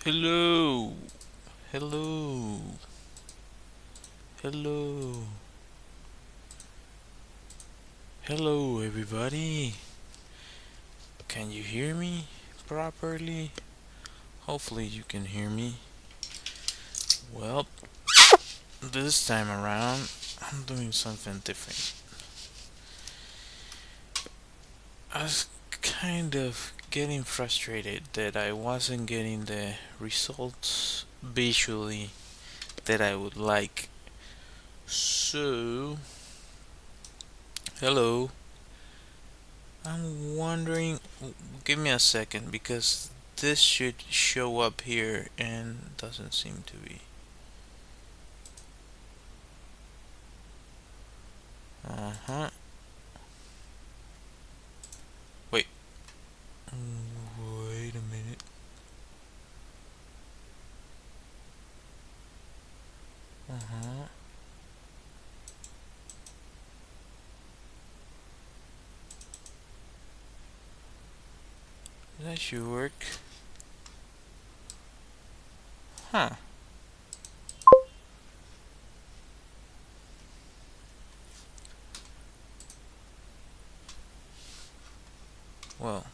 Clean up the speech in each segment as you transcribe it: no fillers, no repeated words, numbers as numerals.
Hello, hello, hello, hello, everybody. Can you hear me properly? Hopefully, you can hear me. Well, this time around, I'm doing something different. I was kind of getting frustrated that I wasn't getting the results visually that I would like. So, hello. I'm wondering, give me a second because this should show up here and doesn't seem to be. Uh-huh. Wait. Wait a minute. Uh-huh. That should work. Huh. Well.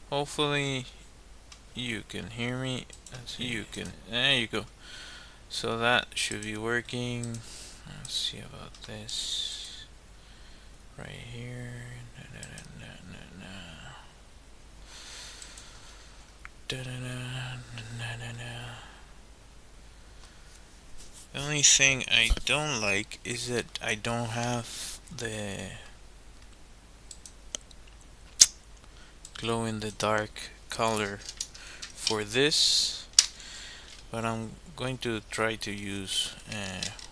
Hopefully you can hear me. You can. There you go. So that should be working. Let's see about this. Right here. The only thing I don't like is that I don't have the glow in the dark color for this, but I'm going to try to use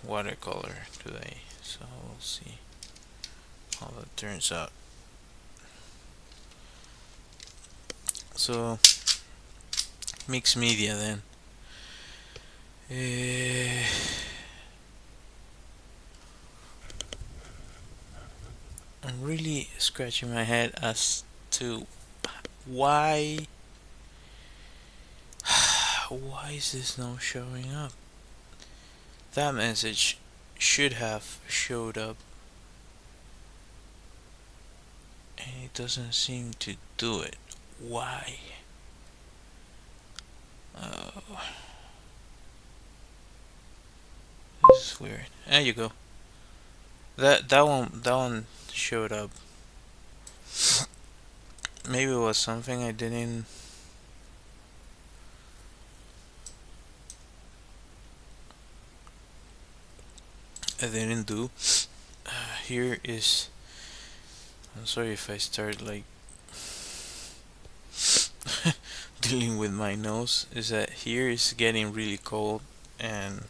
watercolor today, so we'll see how that turns out. also mixed media then. I'm really scratching my head as to why why is this not showing up? That message should have showed up and it doesn't seem to do it. Why? Oh, this is weird. There you go. That one showed up. Maybe it was something I didn't do. Here is. I'm sorry if I start like dealing with my nose. Is that here is getting really cold and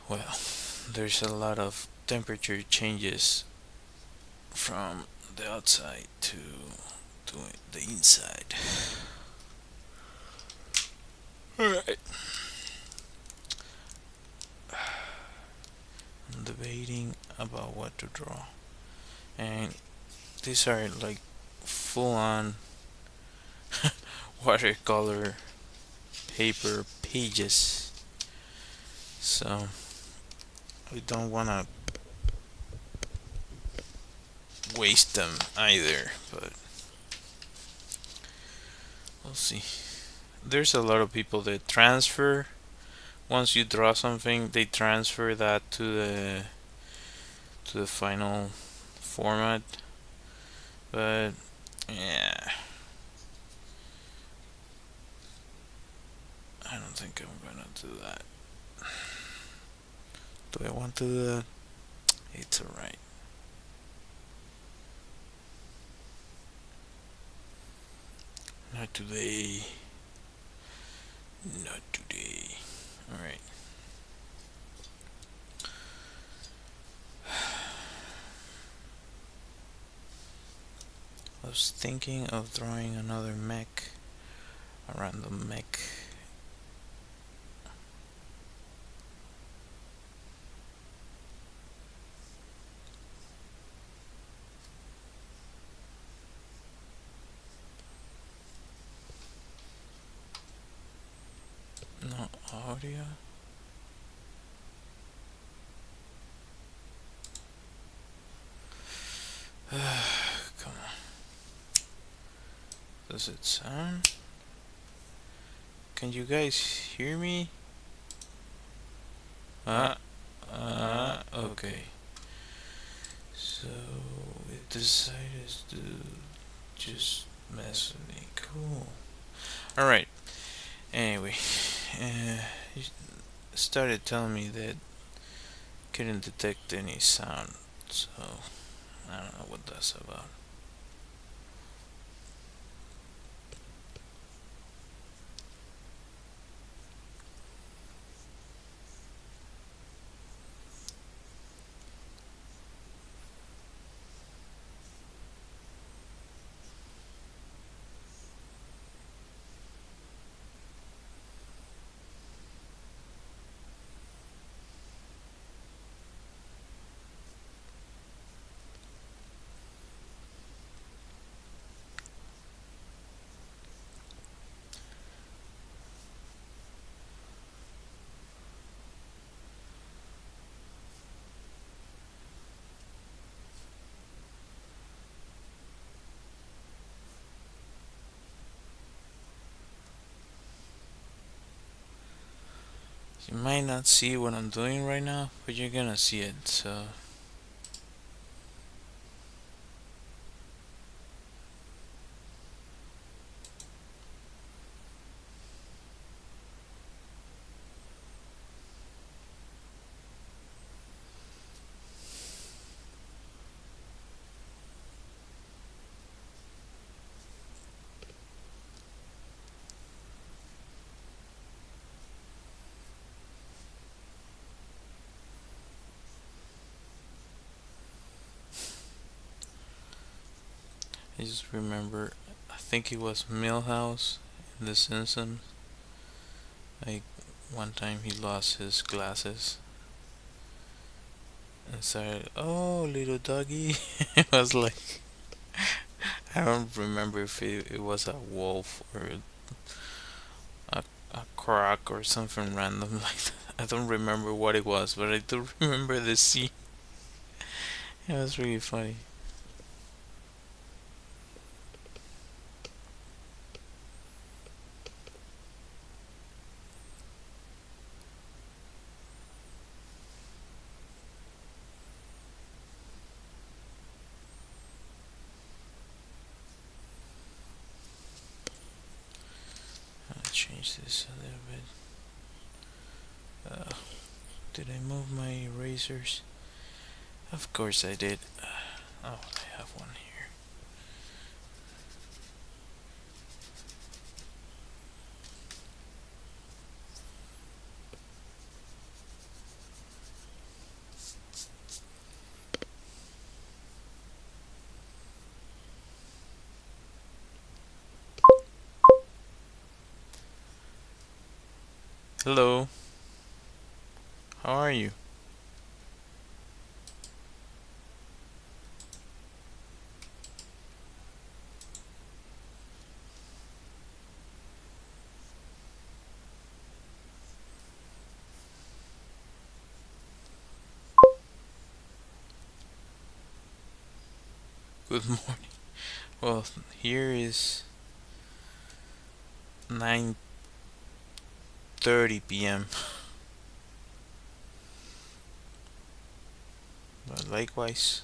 well, there's a lot of temperature changes from the outside to the inside. Alright. I'm debating about what to draw. And these are like full on watercolor paper pages. So we don't want to waste them either, but we'll see. There's a lot of people that transfer once you draw something, they transfer that to the final format. But yeah, I don't think I'm gonna do that. Do I want to do that? It's alright. Not today. Not today. Alright. I was thinking of drawing another mech. A random mech. No audio. Come on. Does it sound? Can you guys hear me? Okay. So it decided to just mess with me. Cool. Alright. Anyway, he started telling me that couldn't detect any sound. So I don't know what that's about. You might not see what I'm doing right now, but you're gonna see it, so I just remember think it was Millhouse in The Simpsons. Like one time he lost his glasses and started, "Oh, little doggy." It was like I don't remember if it was a wolf or a a croc or something random like that. I don't remember what it was, but I do remember the scene. It was really funny. I'll change this a little bit. Did I move my erasers? Of course I did. Oh, I have one here. Hello. How are you? Good morning. Well, here is 9:30 p.m. But likewise.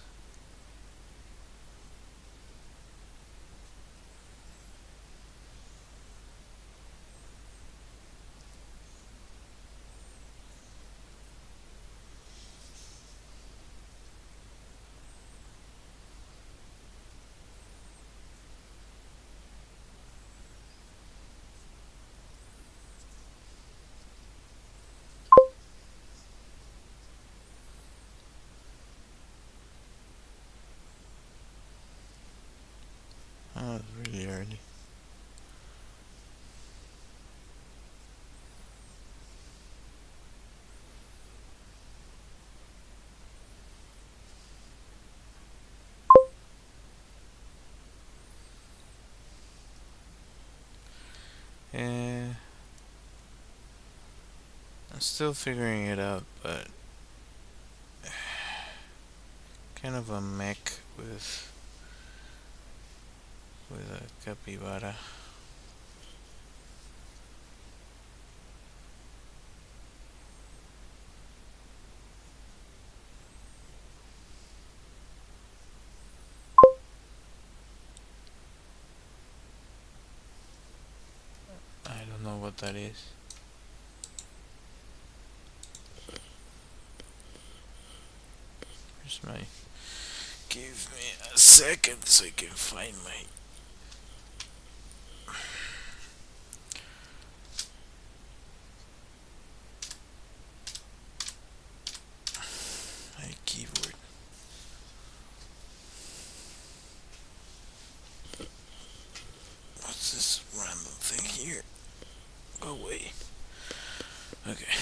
Oh, it's really early. Eh, I'm still figuring it out, but kind of a mech with a capybara. I don't know what that is. Where's my? Give me a second so I can find my. My keyboard. What's this random thing here? Go away. Okay.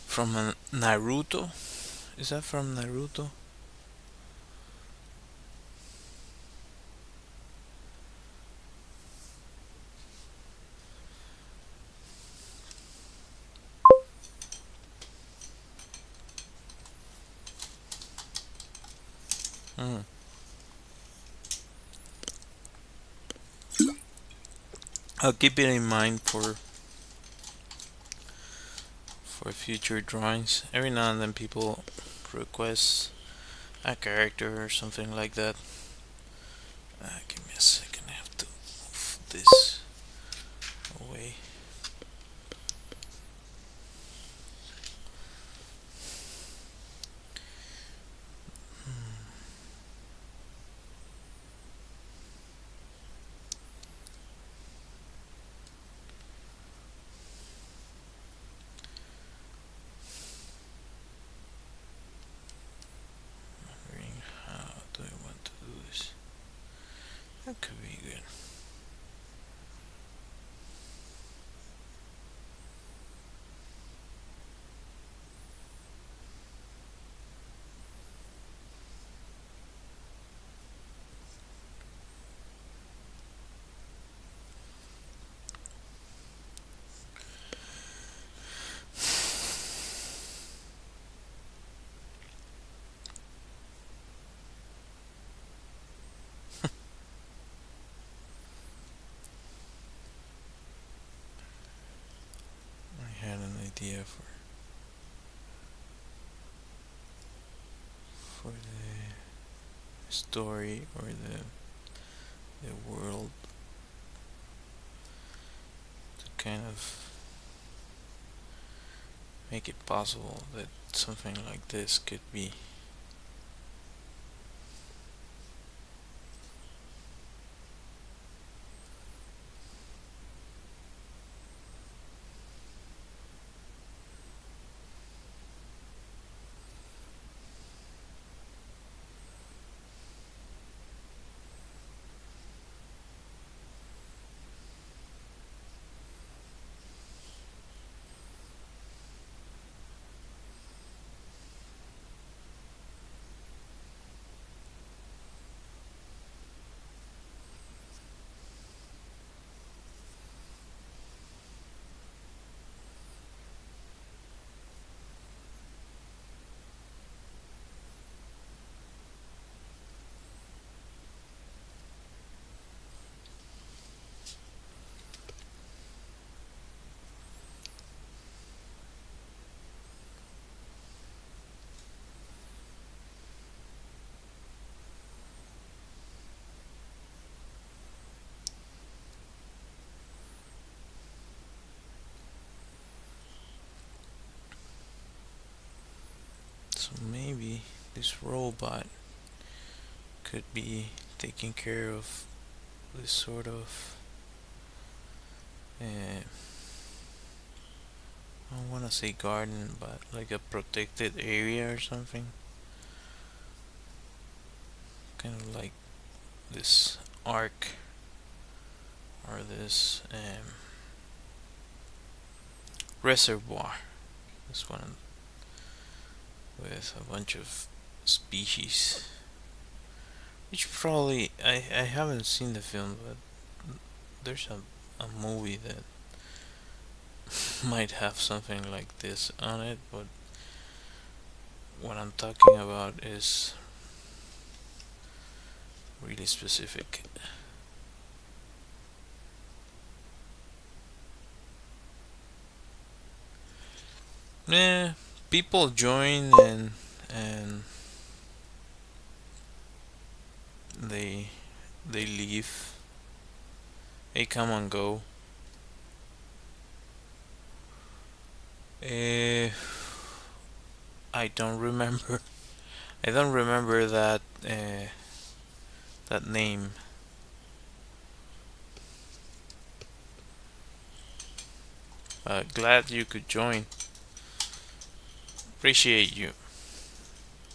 From Naruto? Is that from Naruto? Hmm. I'll keep it in mind for future drawings. Every now and then people request a character or something like that. Give me a second. I have to move this away. Wondering how do I want to do this? That could be good. I had an idea for the story or the world to kind of make it possible that something like this could be. So maybe this robot could be taking care of this sort of I don't want to say garden, but like a protected area or something. Kind of like this ark or this reservoir. This one with a bunch of species. Which probably I haven't seen the film, but there's a movie that might have something like this on it, but what I'm talking about is really specific. Yeah, people join and they they leave. They come and go. Uh, I don't remember. I don't remember that name. Glad you could join. Appreciate you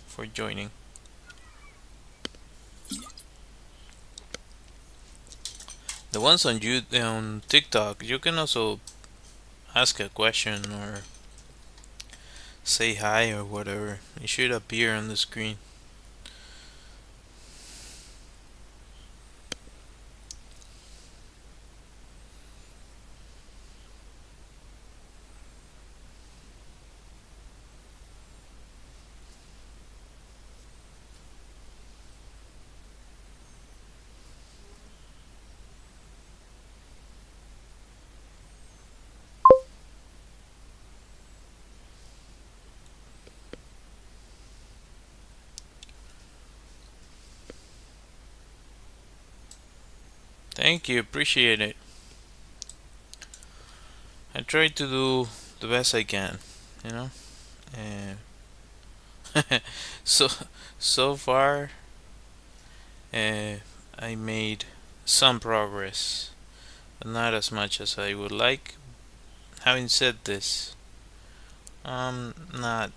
for joining. The ones on on TikTok, you can also ask a question or say hi or whatever. It should appear on the screen. Thank you, appreciate it. I try to do the best I can, you know. So so far, uh, I made some progress, but not as much as I would like. Having said this, I'm not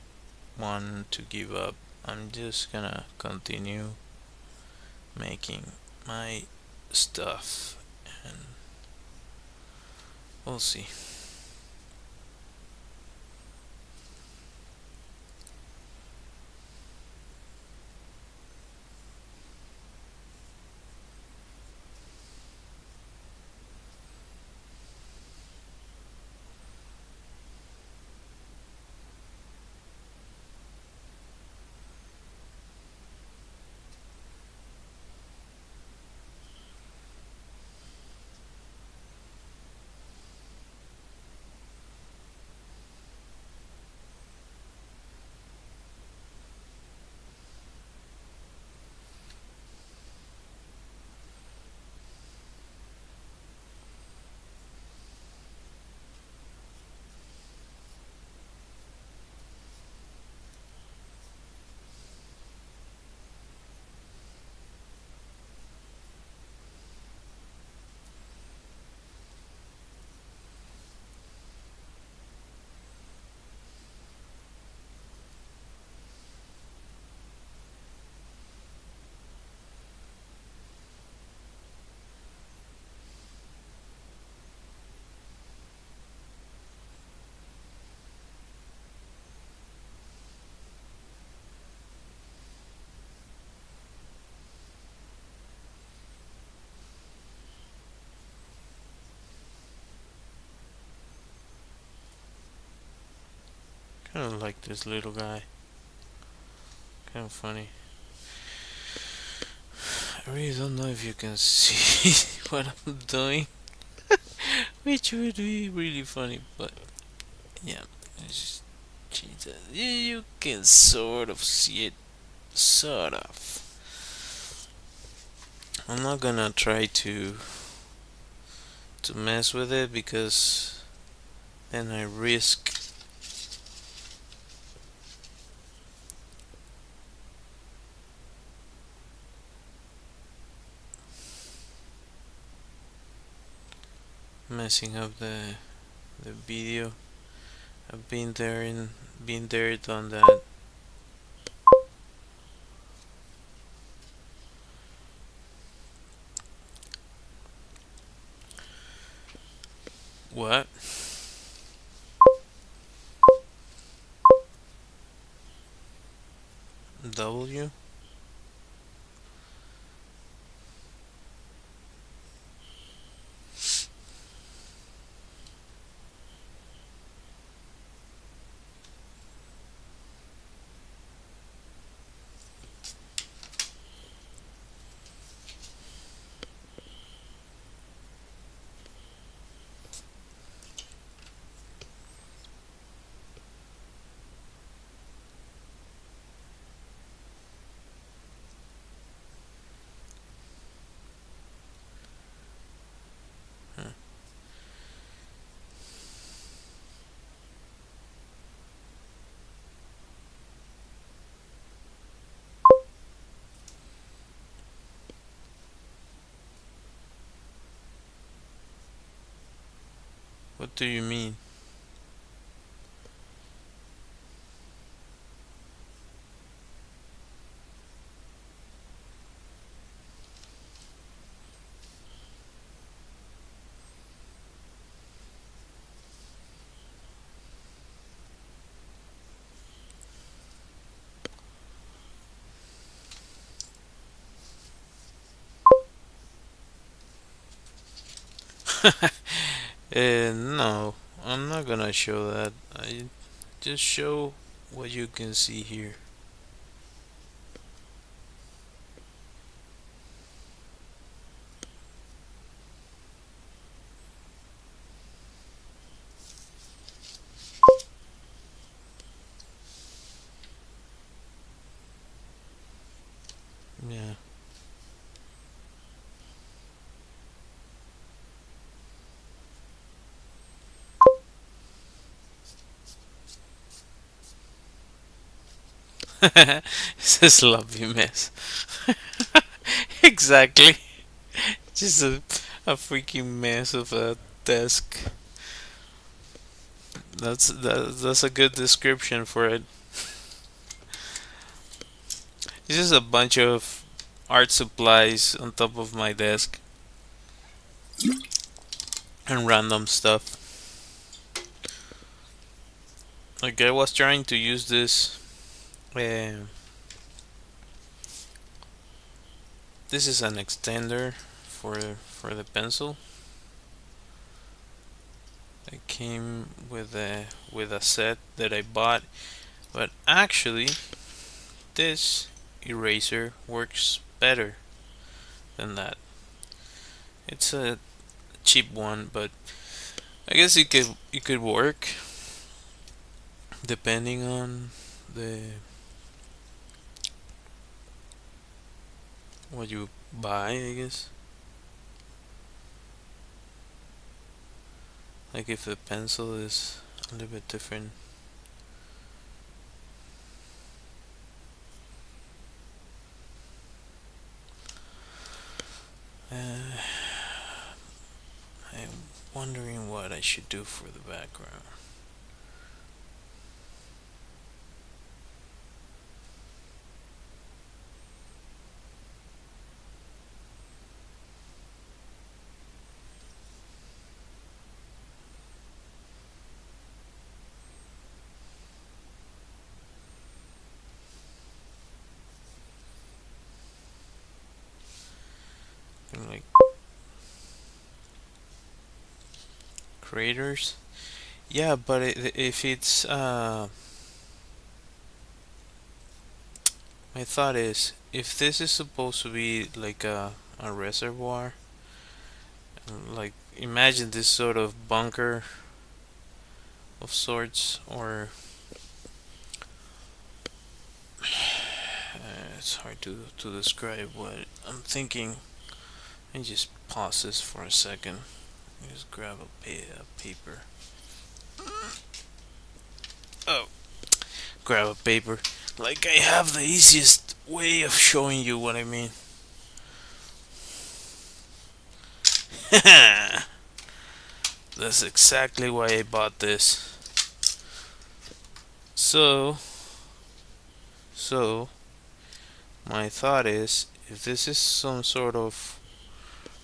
one to give up. I'm just gonna continue making my stuff, and we'll see. Kind of like this little guy. Kind of funny. I really don't know if you can see what I'm doing, which would be really funny, but yeah, it's just Jesus. You can sort of see it, sort of. I'm not gonna try to mess with it because then I risk messing up the video. I've been there, done that. What? W? Huh. What do you mean? No, I'm not gonna show that. I just show what you can see here. Yeah. It's a sloppy mess. Exactly. Just a freaking mess of a desk. That's a good description for it. It's just a bunch of art supplies on top of my desk. and random stuff. Like I was trying to use this. Uh, this is an extender for the pencil. It came with a set that I bought, but actually this eraser works better than that. It's a cheap one, but I guess it could work depending on the what you buy, I guess. Like if the pencil is a little bit different. Uh, I'm wondering what I should do for the background. Like creators. Yeah, but if it's my thought is if this is supposed to be like a reservoir, like imagine this sort of bunker of sorts, or it's hard to describe what I'm thinking. And just pause this for a second. Just grab a paper. Oh, grab a paper. Like I have the easiest way of showing you what I mean. That's exactly why I bought this. So, so my thought is, if this is some sort of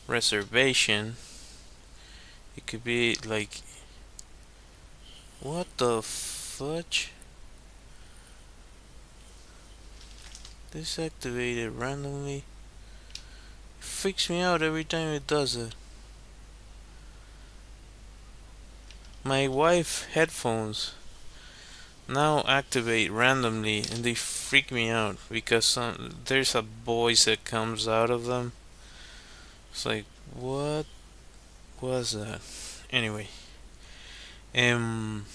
reservation, it could be like, what the fudge? Disactivated randomly. Freaks me out every time it does it. My wife headphones now activate randomly and they freak me out because there's a voice that comes out of them. It's like, what was that? Anyway, um,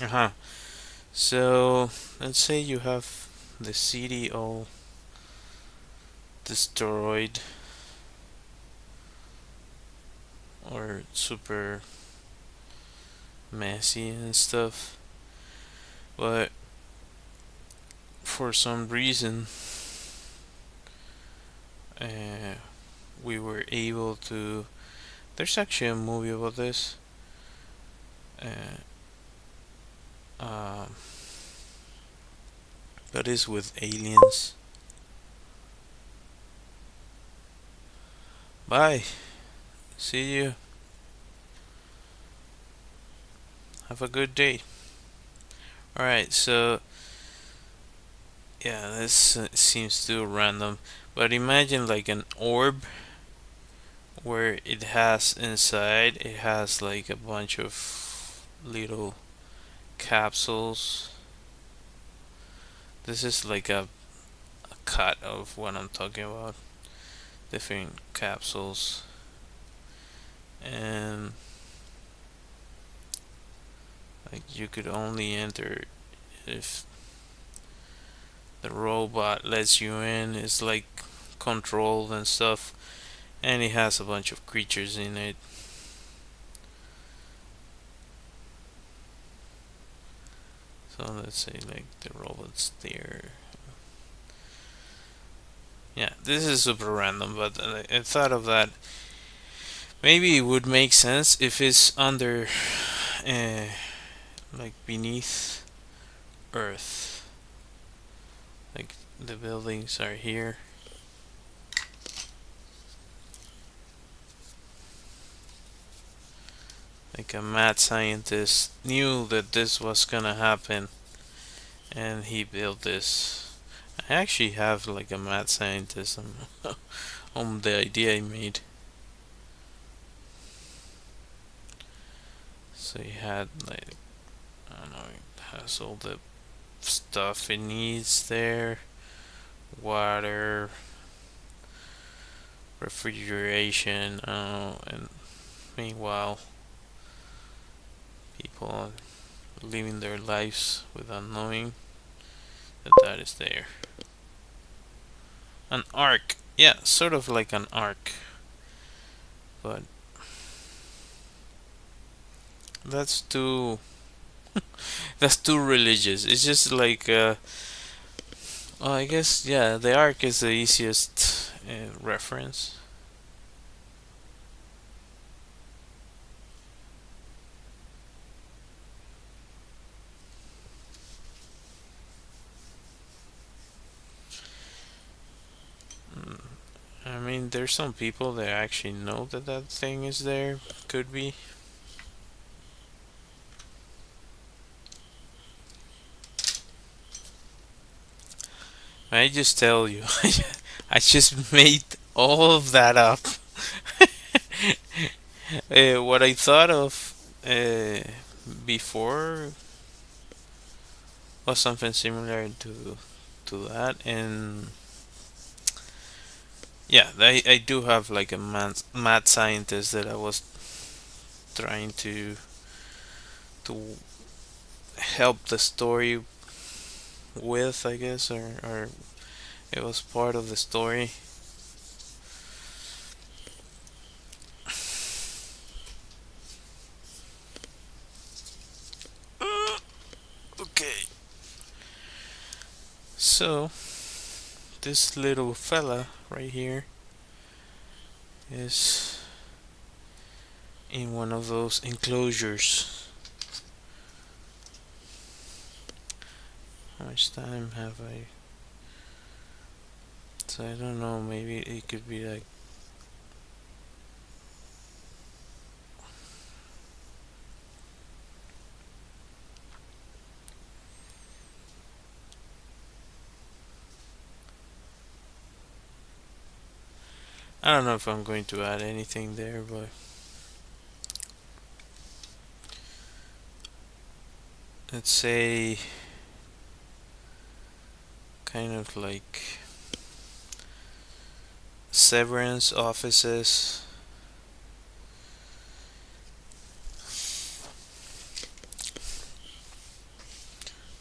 uh-huh. So let's say you have the CD all destroyed or super messy and stuff, but for some reason uh, we were able to. There's actually a movie about this. Uh, um, that is with aliens. Bye. See you. Have a good day. Alright, so yeah, this seems too random. But imagine like an orb where it has inside, it has like a bunch of little capsules. This is like a cut of what I'm talking about. Different capsules. And like you could only enter if the robot lets you in. It's like controlled and stuff. And it has a bunch of creatures in it. So let's say like the robot's there. Yeah, this is super random, but I thought of that. Maybe it would make sense if it's under, uh, like beneath Earth. Like the buildings are here. like a mad scientist knew that this was gonna happen, and he built this. I actually have like a mad scientist on the idea he made. So he had like, I don't know, it has all the stuff it needs there, water, refrigeration, and meanwhile people are living their lives without knowing that that is there. An ark, yeah, sort of like an ark, but that's too that's too religious. It's just like well, I guess yeah, the ark is the easiest reference. Mm, I mean, there's some people that actually know that that thing is there. Could be. I just tell you, I just made all of that up. What I thought of before was something similar to that, and yeah, I do have like a mad scientist that I was trying to help the story with, I guess, or it was part of the story. Okay, so this little fella right here is in one of those enclosures. How much time have I? So I don't know, maybe it could be like, I don't know if I'm going to add anything there, but let's say kind of like Severance offices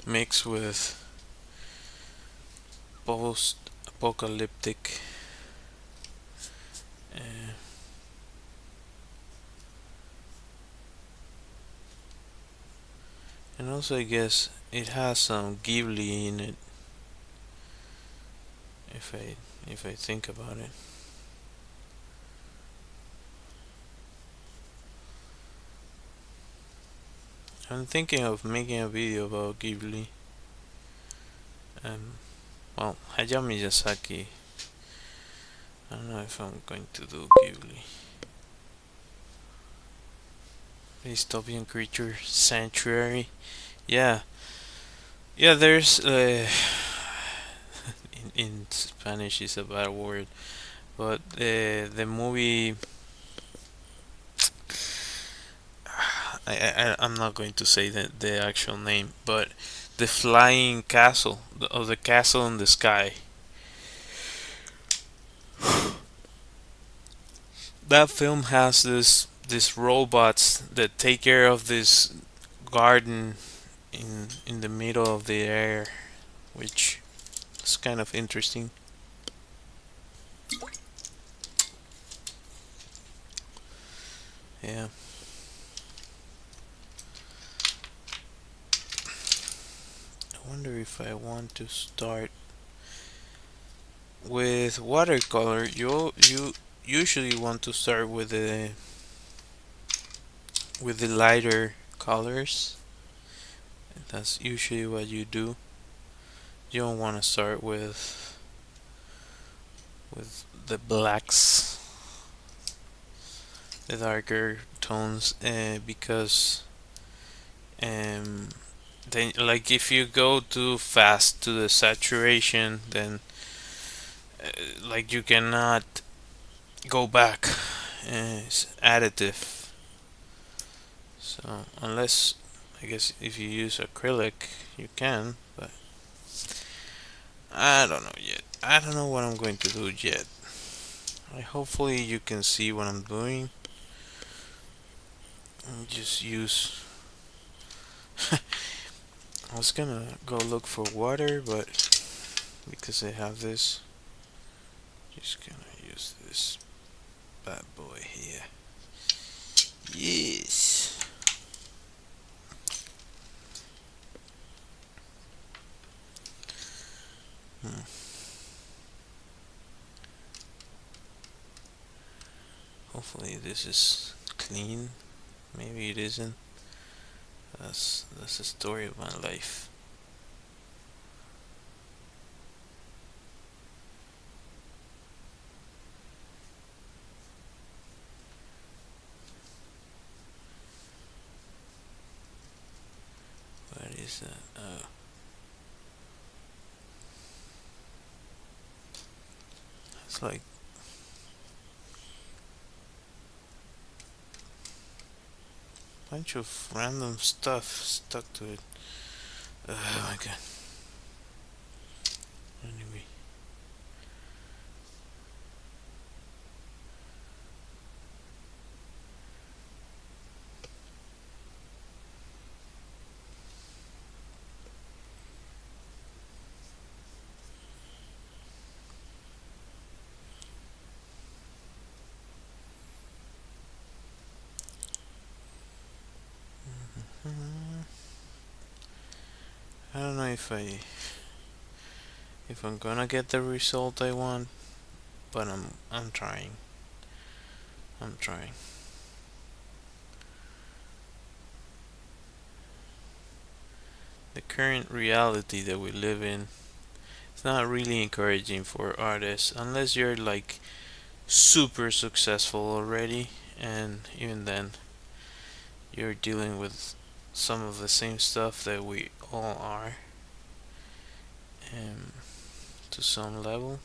mixed with post-apocalyptic uh, and also I guess it has some Ghibli in it if I think about it. I'm thinking of making a video about Ghibli. Well, Hayao Miyazaki. I don't know if I'm going to do Ghibli. Dystopian creature sanctuary. Yeah, yeah. There's in Spanish is a bad word, but the movie. I'm not going to say the actual name, but the flying castle, or the castle in the sky. That film has this robots that take care of this garden in the middle of the air, which is kind of interesting. Yeah. I wonder if I want to start with watercolor. You usually want to start with the lighter colors. That's usually what you do. You don't want to start with the blacks, the darker tones, because then, like, if you go too fast to the saturation, then like you cannot go back. It's additive. So unless, I guess, if you use acrylic, you can, but I don't know yet. I don't know what I'm going to do yet. Hopefully you can see what I'm doing. Just use. I was gonna go look for water, but because I have this, just gonna use this bad boy here. Yes. Hmm. Hopefully this is clean. Maybe it isn't. That's the story of my life. What is that? Oh. It's like a bunch of random stuff stuck to it. Oh my god. Anyway. I don't know if I'm gonna get the result I want, but I'm trying. I'm trying. The current reality that we live in, it's not really encouraging for artists unless you're like super successful already, and even then you're dealing with some of the same stuff that we all are, um, to some level.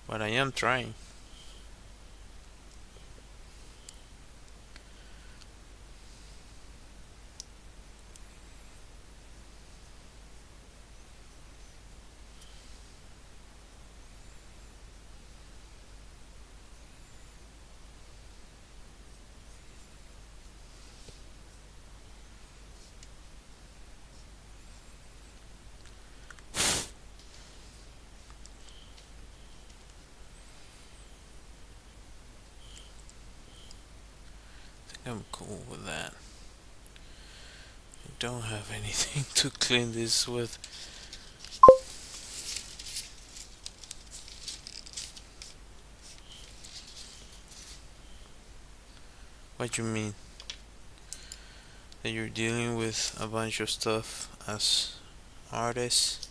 But I am trying. I think I'm cool with that. I don't have anything to clean this with. What you mean? That you're dealing with a bunch of stuff as artists?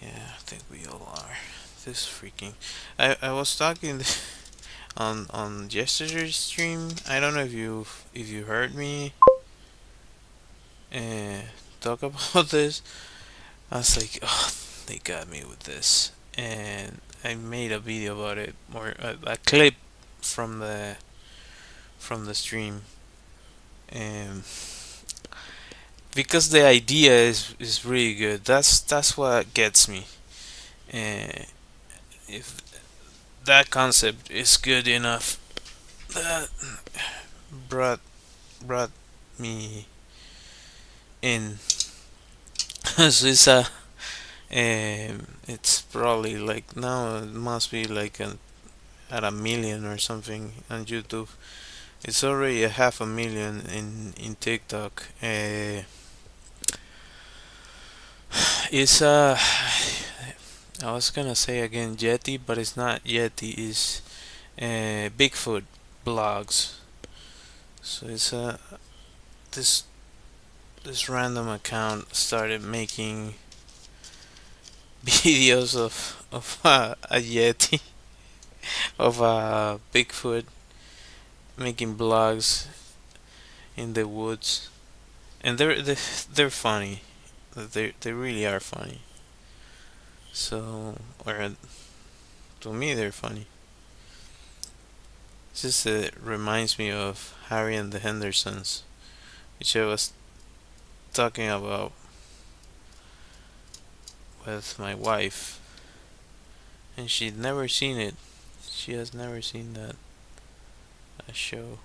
Yeah, I think we all are. This freaking. I was talking on yesterday's stream. I don't know if you heard me uh, talk about this. I was like, oh, they got me with this, and I made a video about it, or a clip from the stream, and because the idea is really good. That's what gets me. Uh, if that concept is good enough, that brought brought me in. So it's probably like now it must be like at a million or something on YouTube. It's already a half a million in TikTok. It's I was gonna say again Yeti, but it's not Yeti. It's Bigfoot blogs. So it's this this random account started making videos of a Yeti, of Bigfoot making blogs in the woods, and they're funny. They really are funny. So, or to me, they're funny. It just reminds me of Harry and the Hendersons, which I was talking about with my wife, and she'd never seen it. She has never seen that show.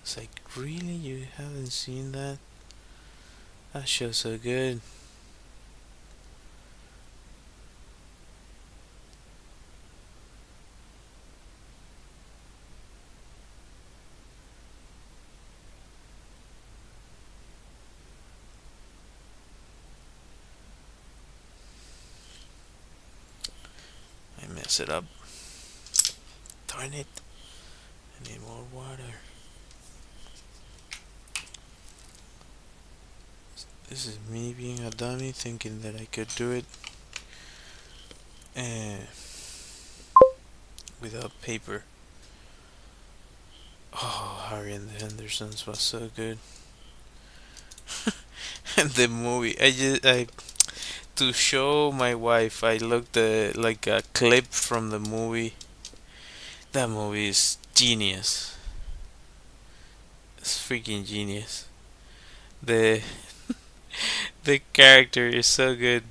It's like, really, you haven't seen that? That show's so good. I mess it up. Darn it! I need more water. This is me being a dummy, thinking that I could do it uh, without paper. Oh, Harry and the Hendersons was so good. And the movie, I to show my wife, I looked like a clip from the movie. That movie is genius. It's freaking genius. The the character is so good,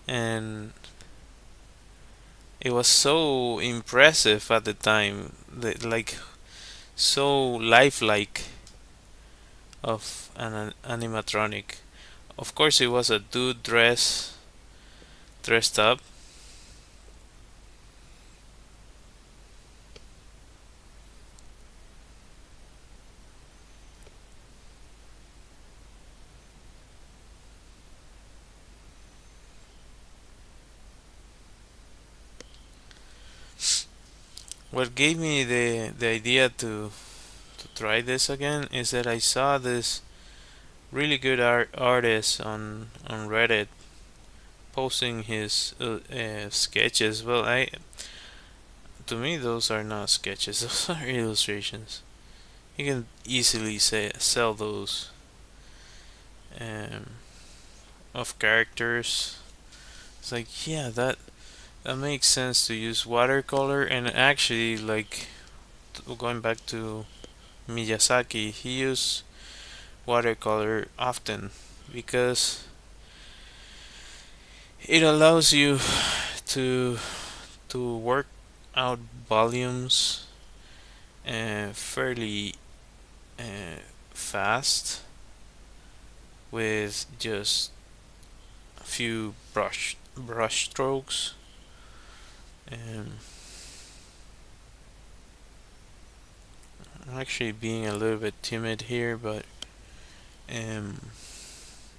and it was so impressive at the time. Like so lifelike of an animatronic. Of course, it was a dude dressed up. What gave me the idea to try this again is that I saw this really good artist on Reddit posting his sketches. Well, I to me those are not sketches; those are illustrations. You can easily sell those um, of characters. It's like, yeah, that makes sense to use watercolor, and actually, like going back to Miyazaki, he used watercolor often because it allows you to work out volumes fairly uh, fast with just a few brush strokes. Um, I'm actually being a little bit timid here, but um,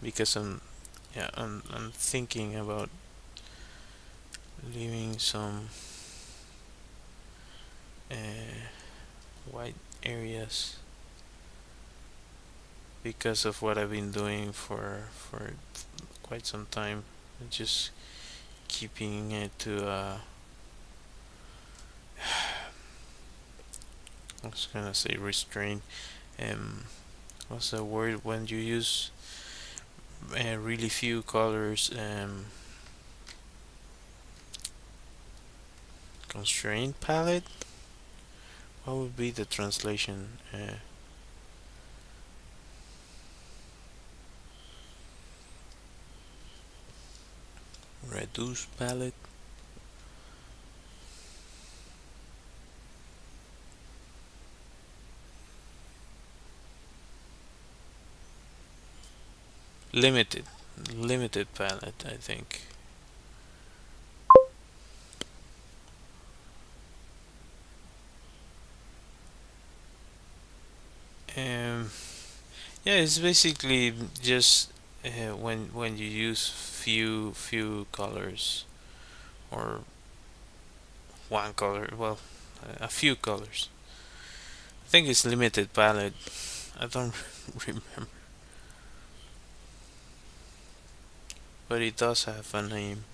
because I'm thinking about leaving some uh, white areas because of what I've been doing for quite some time. Just keeping it to I was gonna say restraint. Um, what's the word when you use really few colors? Constraint palette. What would be the translation? Reduce palette. Limited. Limited palette, I think. Um, yeah, it's basically just when you use few colors or one color. Well, a few colors. I think it's limited palette. I don't remember, but it does have a name.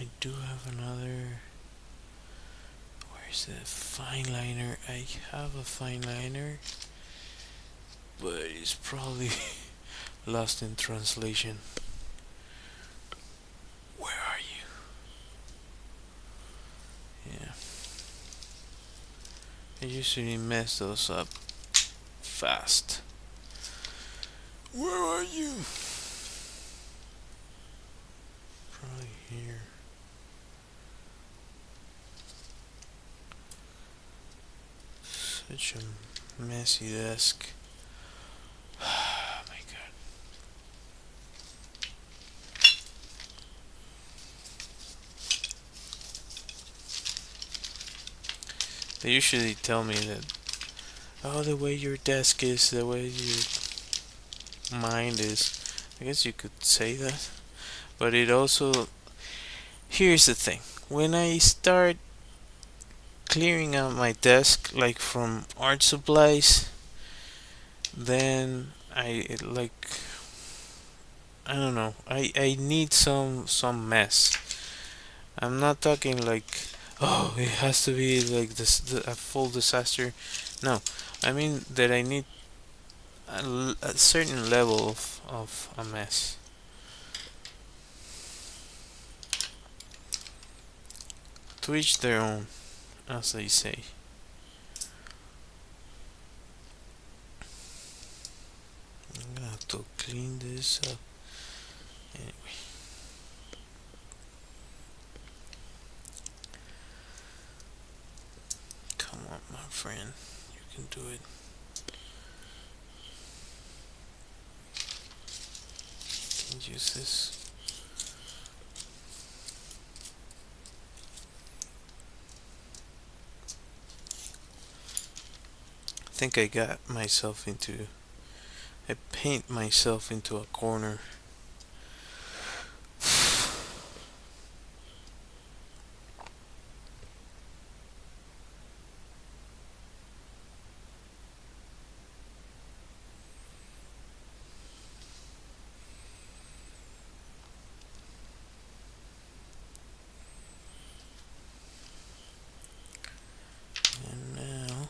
I do have another. Where's the fine liner? I have a fine liner, but it's probably lost in translation. Where are you? Yeah. I usually mess those up fast. Where are you? Probably here. Such a messy desk. Oh my god. They usually tell me that, oh, the way your desk is, the way your mind is. I guess you could say that. But it also. Here's the thing. When I start clearing out my desk, like from art supplies, then I don't know. I need some mess. I'm not talking like, oh, it has to be like a full disaster. No, I mean that I need a certain level of a mess. To each their own, as they say. I'm gonna have to clean this up. Anyway. Come on, my friend. You can do it. Can use this. I think I got myself into. I paint myself into a corner. And now,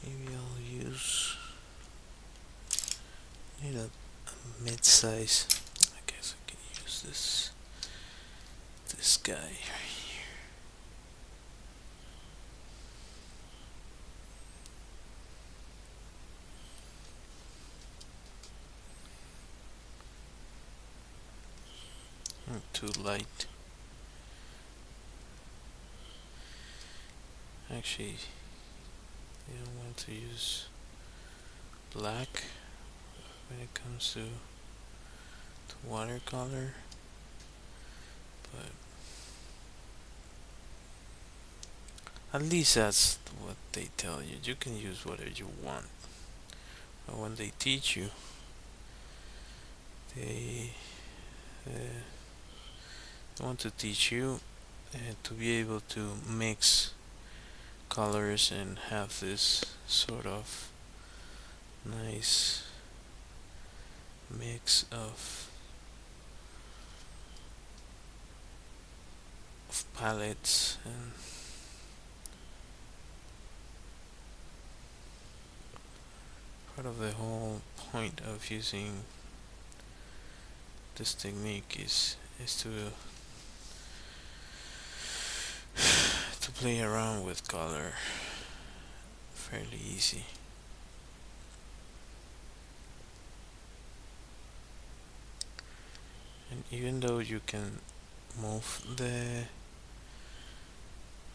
maybe I'll use. Need a mid-size. I guess I can use this guy right here. Too light. Actually, you don't want to use black when it comes to watercolor, but at least that's what they tell you. You can use whatever you want, but when they teach you, they want to teach you to be able to mix colors and have this sort of nice mix of palettes, and part of the whole point of using this technique is to play around with color fairly easy. And even though you can move the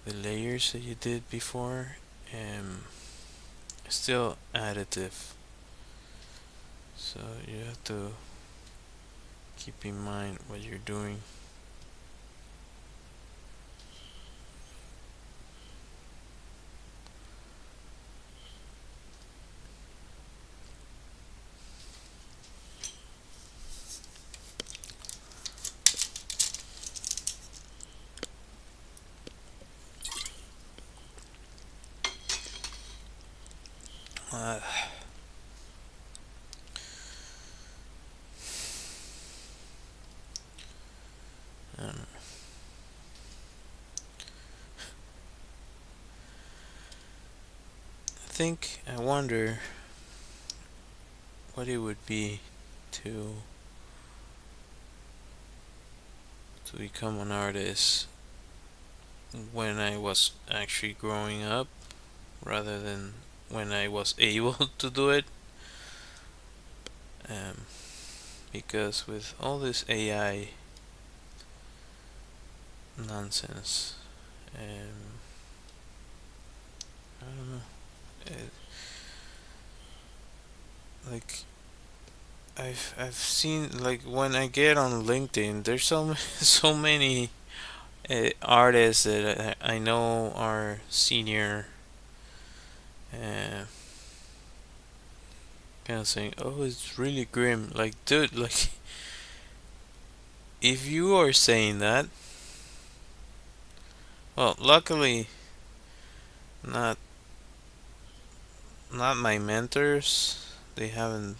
layers that you did before, still additive, so you have to keep in mind what you're doing. Uh, I wonder what it would be to become an artist when I was actually growing up rather than when I was able to do it. Um, because with all this AI nonsense, um, I don't know. It, like I've seen, like, when I get on LinkedIn, there's so many artists that I know are senior, uh, kind of saying, "Oh, it's really grim." Like, dude, like, if you are saying that, well, luckily, not my mentors. They haven't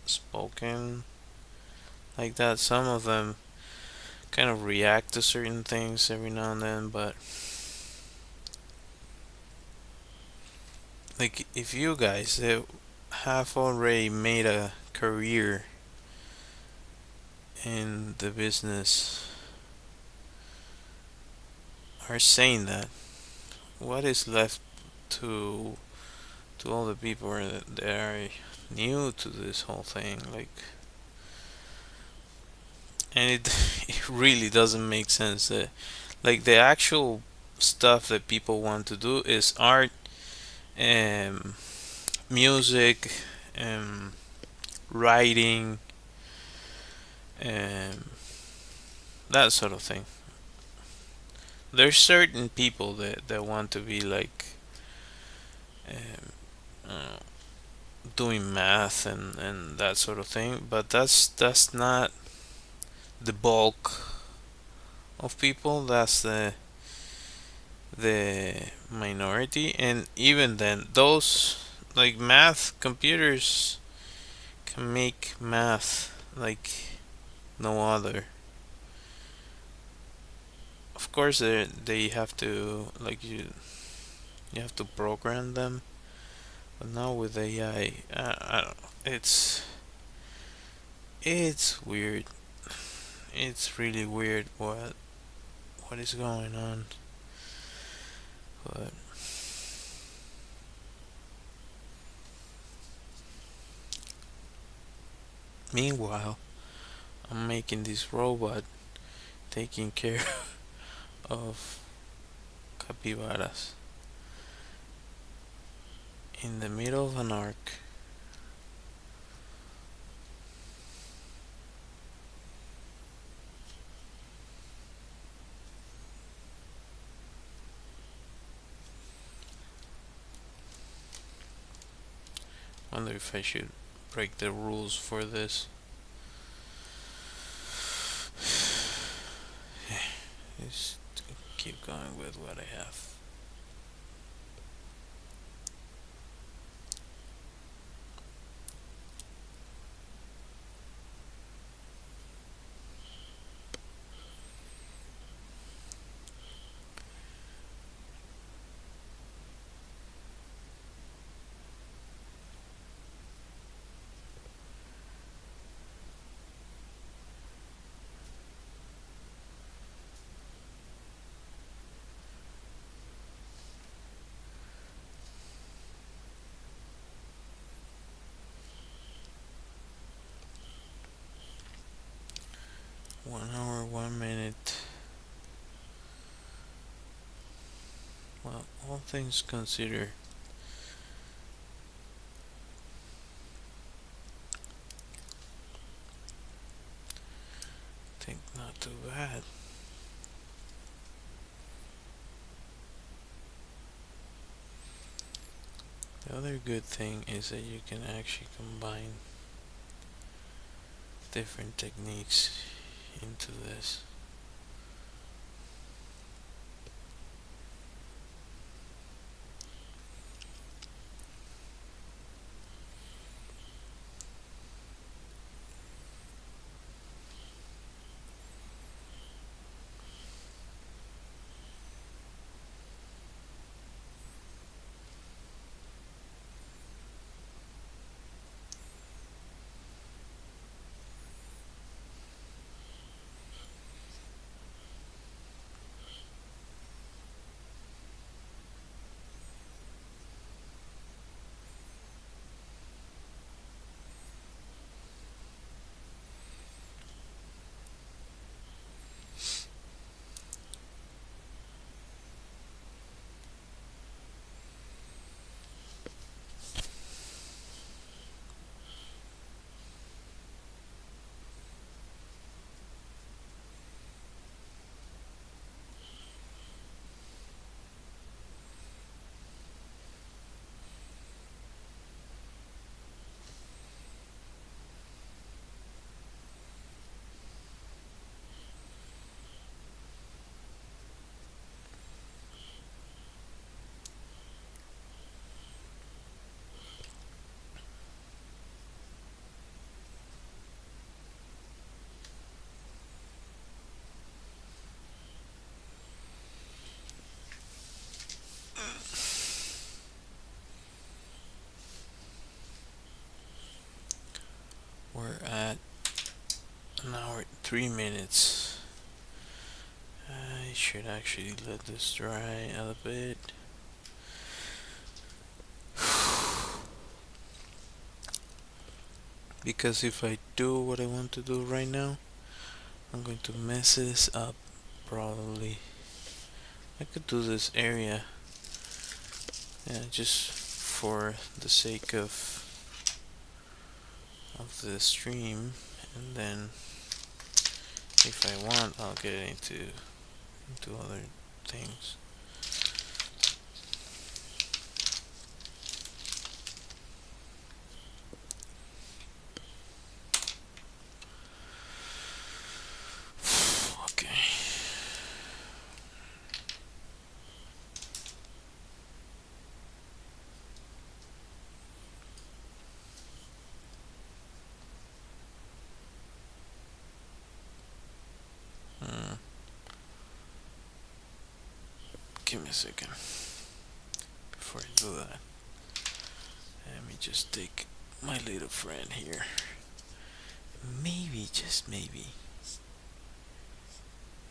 spoken like that. Some of them kind of react to certain things every now and then, but like, if you guys that have already made a career in the business are saying that, what is left to all the people that are new to this whole thing? Like, and it it really doesn't make sense. That, like, the actual stuff that people want to do is art, um, music, um, writing, um, that sort of thing. There's certain people that want to be like, um, uh, doing math and that sort of thing, but that's not the bulk of people. That's the minority, and even then, those, like, math computers can make math like no other. Of course, they have to, like, you have to program them, but now with AI, I don't know. It's weird. It's really weird what is going on. But meanwhile, I'm making this robot taking care of capybaras in the middle of an arc. Wonder if I should break the rules for this. Just keep going with what I have. One hour, 1 minute. Well, all things considered, I think not too bad. The other good thing is that you can actually combine different techniques into this. 3 minutes. I should actually let this dry a little bit. Because if I do what I want to do right now, I'm going to mess this up probably. I could do this area, yeah, just for the sake of the stream, and then if I want, I'll get into other things. Okay. Give me a second before I do that. Let me just take my little friend here. Maybe, just maybe.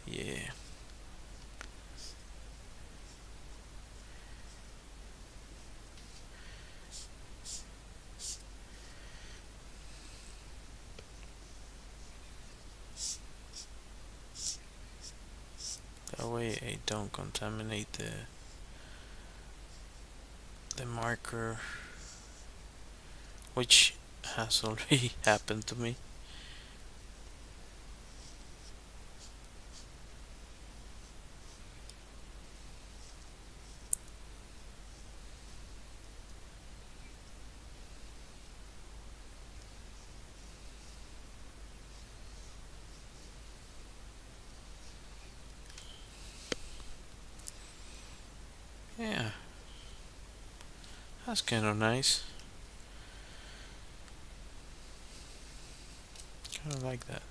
Yeah. That way I don't contaminate the marker, which has already happened to me. Yeah, that's kind of nice. Kind of like that.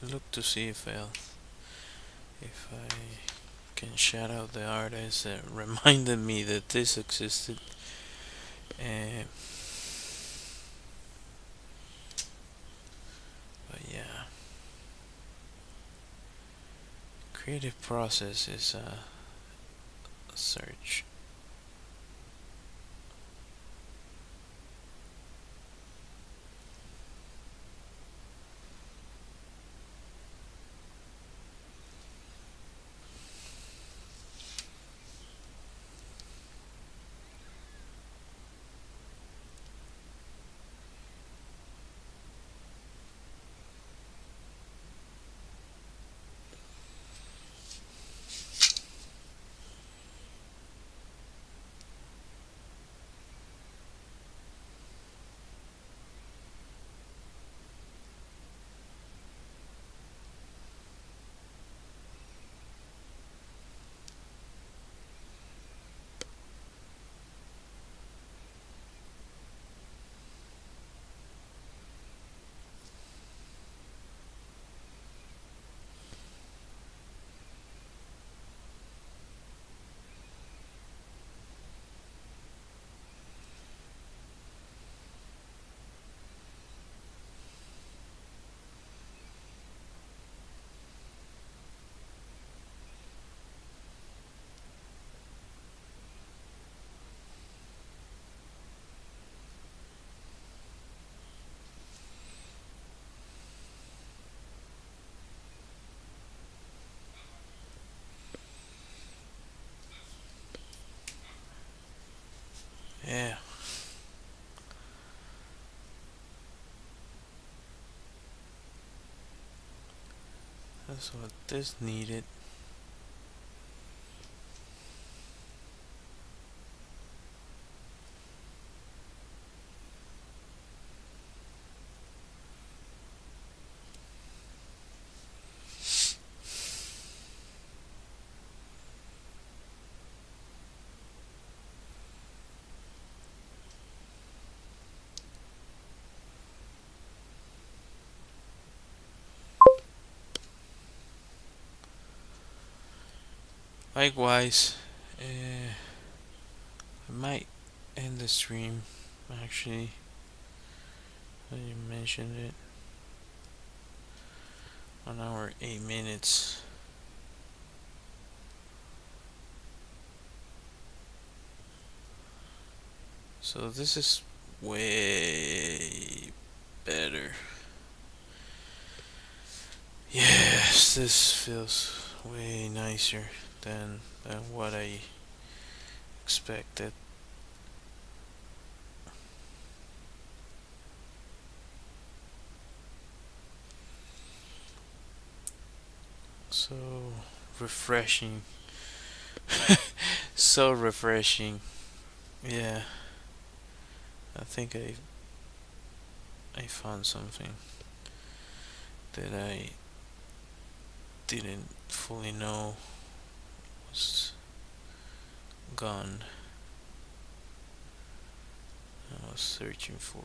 I look to see if I can shout out the artist that reminded me that this existed. Uh, but yeah, creative process is a search. Yeah. That's what this needed. Likewise, I might end the stream. Actually, when you mentioned it, 1 hour 8 minutes. So this is way better. Yes, this feels way nicer than what I expected. So refreshing. So refreshing. Yeah, I think I found something that I didn't fully know was gone. I was searching for.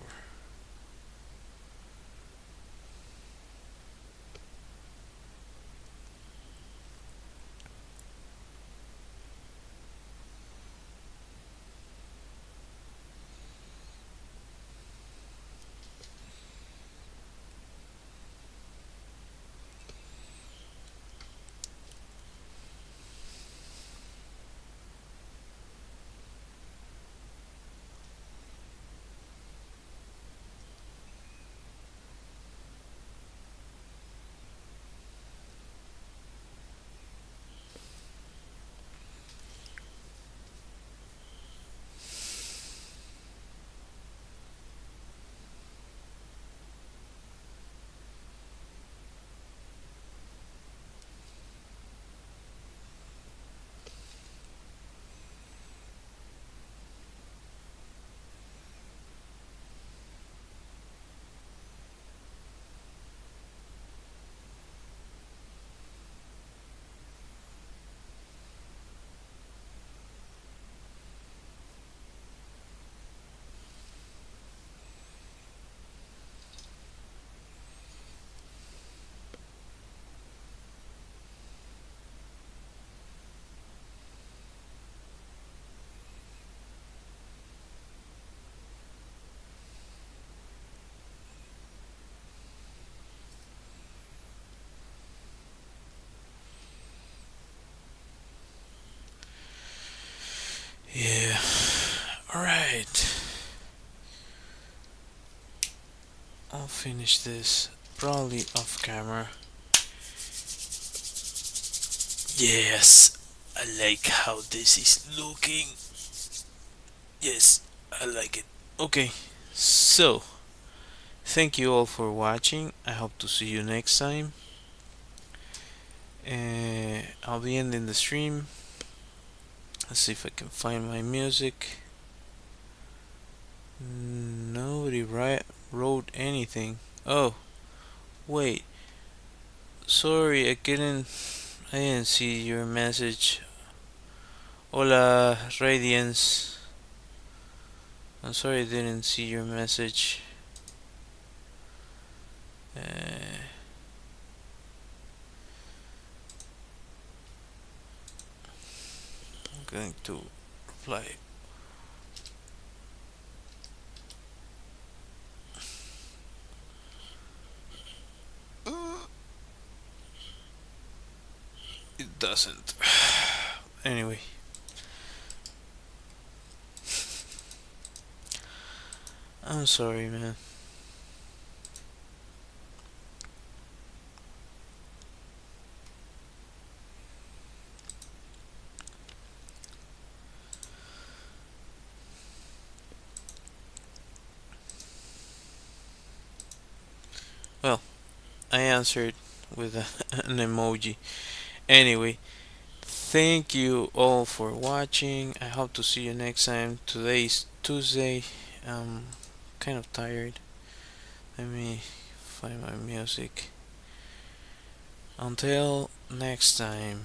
Yeah. Alright. I'll finish this probably off camera. Yes, I like how this is looking. Yes, I like it. Okay, so thank you all for watching. I hope to see you next time. I'll be ending the stream. Let's see if I can find my music. Nobody wrote anything. Oh, wait. Sorry, I didn't see your message. Hola, Radiance. I'm sorry I didn't see your message. I'm going to reply. It doesn't. Anyway. I'm sorry, man. Well, I answered with an emoji. Anyway, thank you all for watching. I hope to see you next time. Today's Tuesday. I'm kind of tired. Let me find my music. Until next time.